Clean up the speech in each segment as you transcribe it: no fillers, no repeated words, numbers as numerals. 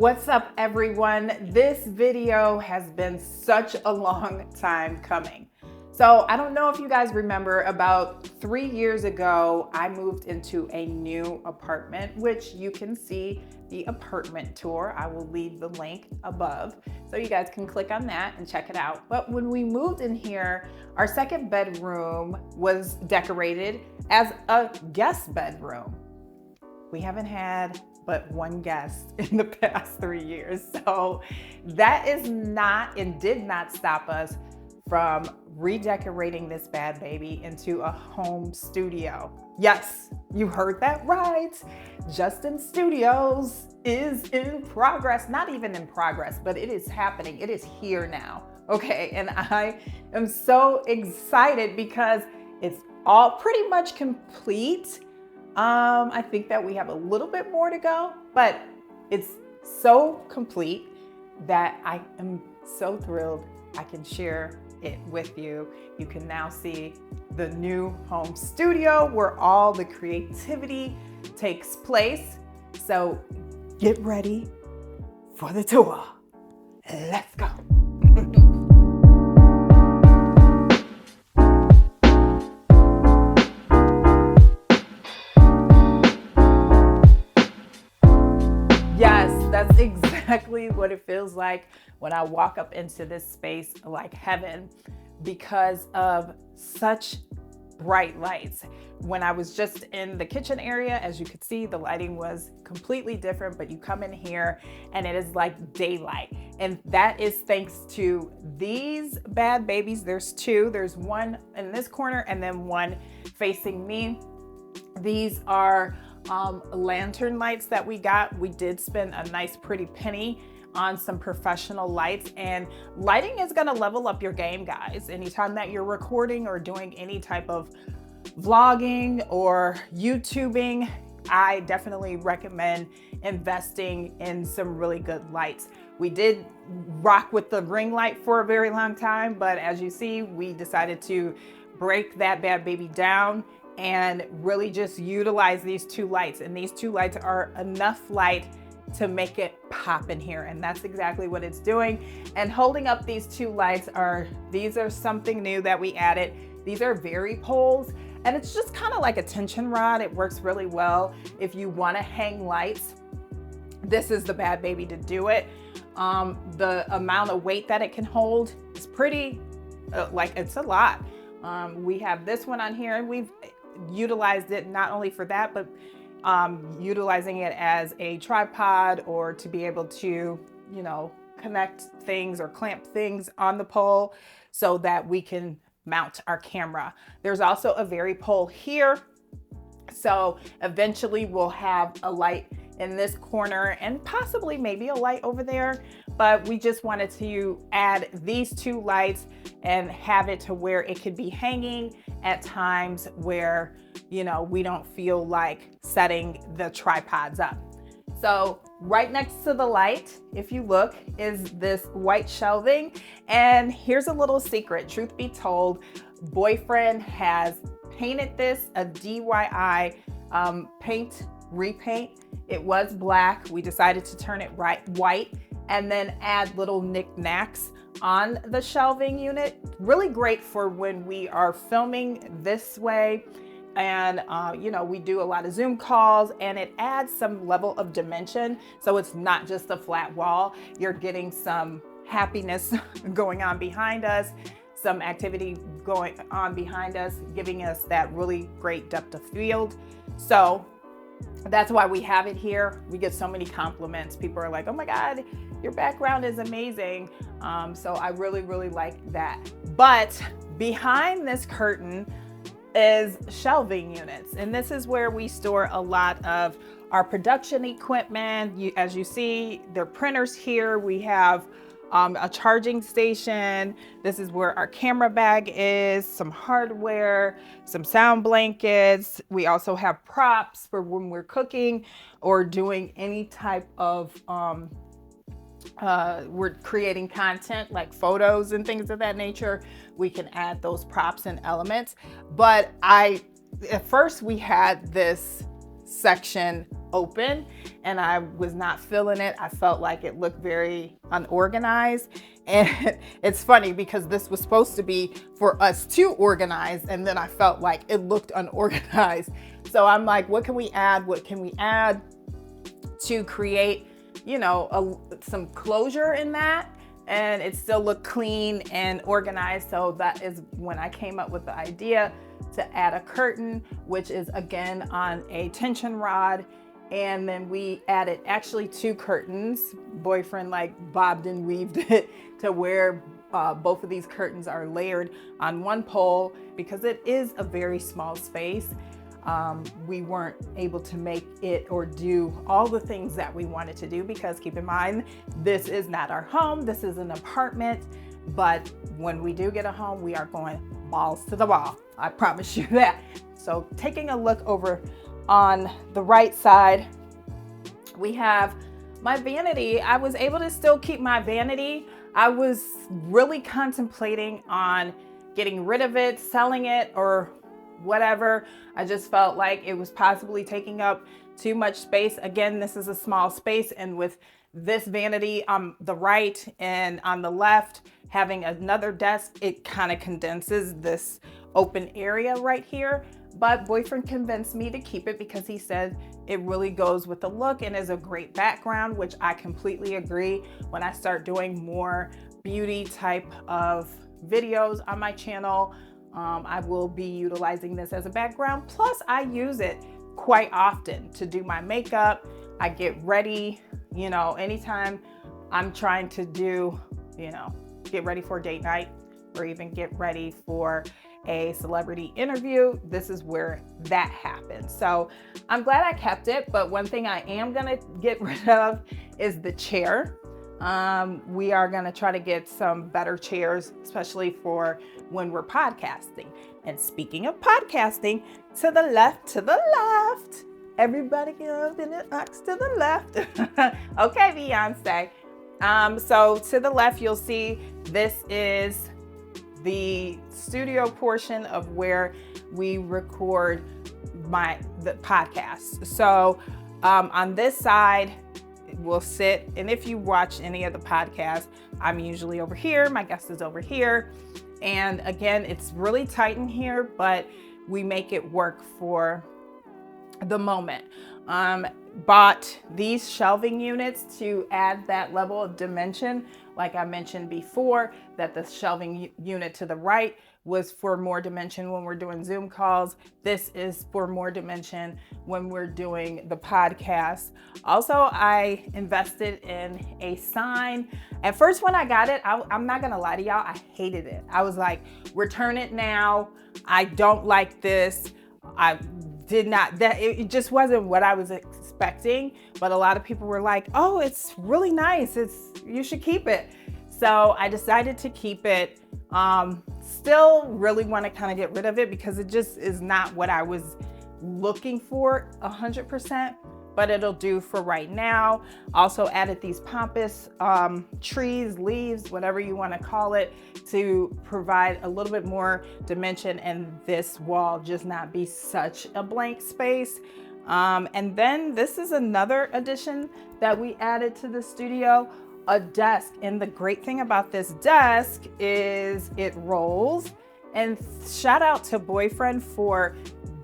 What's up, everyone? This video has been such a long time coming. So I don't know if you guys remember, about 3 years ago, I moved into a new apartment, which you can see the apartment tour. I will leave the link above so you guys can click on that and check it out. But when we moved in here, our second bedroom was decorated as a guest bedroom. We haven't had but one guest in the past 3 years. So that is not and did not stop us from redecorating this bad baby into a home studio. Yes, you heard that right. Justin Studios is in progress. Not even in progress, but it is happening. It is here now. Okay, and I am so excited because it's all pretty much complete. I think that we have a little bit more to go, but it's so complete that I am so thrilled I can share it with you. You can now see the new home studio where all the creativity takes place. So get ready for the tour. Let's go. Yes, that's exactly what it feels like when I walk up into this space, like heaven, because of such bright lights. When I was just in the kitchen area, as you could see, the lighting was completely different, but you come in here and it is like daylight. And that is thanks to these bad babies. There's two. There's one in this corner and then one facing me. These are lantern lights that we got. We did spend a nice pretty penny on some professional lights, and lighting is going to level up your game, guys. Anytime that you're recording or doing any type of vlogging or YouTubing, I definitely recommend investing in some really good lights. We did rock with the ring light for a very long time, but as you see, we decided to break that bad baby down and really just utilize these two lights. And these two lights are enough light to make it pop in here. And that's exactly what it's doing. And holding up these two lights these are something new that we added. These are very poles, and it's just kind of like a tension rod. It works really well if you want to hang lights. This is the bad baby to do it. The amount of weight that it can hold is pretty, it's a lot. We have this one on here, and we've utilized it not only for that, but utilizing it as a tripod or to be able to, connect things or clamp things on the pole so that we can mount our camera. There's also a very pole here. So eventually we'll have a light in this corner and possibly maybe a light over there, but we just wanted to add these two lights and have it to where it could be hanging at times where, we don't feel like setting the tripods up. So right next to the light, if you look, is this white shelving. And here's a little secret. Truth be told, boyfriend has painted this a DIY repaint. It was black. We decided to turn it white and then add little knickknacks on the shelving unit. Really great for when we are filming this way. And, we do a lot of Zoom calls, and it adds some level of dimension. So it's not just a flat wall. You're getting some happiness going on behind us, some activity going on behind us, giving us that really great depth of field. So that's why we have it here. We get so many compliments. People are like, oh my God, your background is amazing. So I really, really like that. But behind this curtain is shelving units. And this is where we store a lot of our production equipment. As you see, there are printers here. We have a charging station. This is where our camera bag is, some hardware, some sound blankets. We also have props for when we're cooking or doing any type of, we're creating content like photos and things of that nature. We can add those props and elements. But at first we had this section open and I was not feeling it. I felt like it looked very unorganized. And it's funny because this was supposed to be for us to organize, and then I felt like it looked unorganized. So I'm like, what can we add? What can we add to create, some closure in that? And it still looked clean and organized. So that is when I came up with the idea to add a curtain, which is again on a tension rod. And then we added actually 2 curtains. Boyfriend like bobbed and weaved it to where both of these curtains are layered on one pole because it is a very small space. We weren't able to make it or do all the things that we wanted to do because keep in mind, this is not our home. This is an apartment. But when we do get a home, we are going balls to the wall. I promise you that. So taking a look over on the right side, we have my vanity. I was able to still keep my vanity. I was really contemplating on getting rid of it, selling it, or whatever. I just felt like it was possibly taking up too much space. Again, this is a small space, and with this vanity on the right and on the left, having another desk, it kind of condenses this open area right here. But boyfriend convinced me to keep it because he said it really goes with the look and is a great background, which I completely agree. When I start doing more beauty type of videos on my channel, I will be utilizing this as a background. Plus I use it quite often to do my makeup. I get ready, anytime I'm trying to do, get ready for a date night or even get ready for a celebrity interview, this is where that happens. So I'm glad I kept it, but one thing I am gonna get rid of is the chair. We are gonna try to get some better chairs, especially for when we're podcasting. And speaking of podcasting, to the left, everybody get up in the box to the left. Okay, Beyonce. So to the left, you'll see this is the studio portion of where we record the podcast. So on this side, we'll sit, and if you watch any of the podcasts, I'm usually over here, my guest is over here. And again, it's really tight in here, but we make it work for the moment. Bought these shelving units to add that level of dimension. Like I mentioned before, that the shelving unit to the right was for more dimension when we're doing Zoom calls. This is for more dimension when we're doing the podcast. Also, I invested in a sign. At first, when I got it, I'm not gonna lie to y'all, I hated it. I was like, return it now. I don't like this. It just wasn't what I was expecting, but a lot of people were like, oh, it's really nice. You should keep it. So I decided to keep it. Still really want to kind of get rid of it because it just is not what I was looking for 100%, but it'll do for right now. Also added these pompous trees, leaves, whatever you want to call it, to provide a little bit more dimension and this wall just not be such a blank space. And then this is another addition that we added to the studio, a desk. And the great thing about this desk is it rolls. And shout out to boyfriend for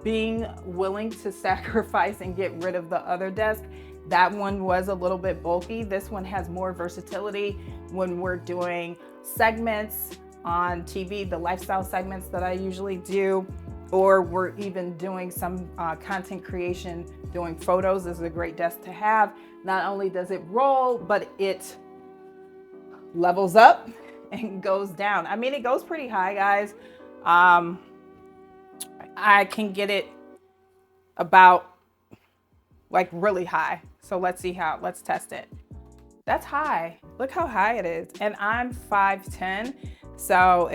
being willing to sacrifice and get rid of the other desk. That one was a little bit bulky. This one has more versatility when we're doing segments on TV, the lifestyle segments that I usually do, or we're even doing some content creation, doing photos. This is a great desk to have. Not only does it roll, but it levels up and goes down. I mean, it goes pretty high, guys. I can get it about like really high. So let's test it. That's high. Look how high it is. And I'm 5'10". So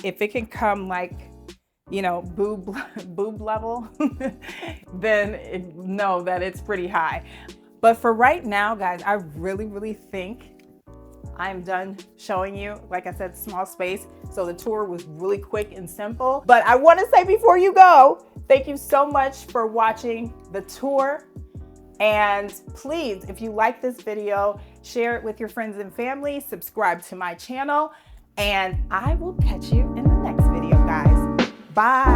if it can come like, boob level, then know that it's pretty high. But for right now, guys, I really, really think I'm done showing you. Like I said, small space. So the tour was really quick and simple. But I want to say before you go, thank you so much for watching the tour. And please, if you like this video, share it with your friends and family, subscribe to my channel, and I will catch you in the next video, guys. Bye.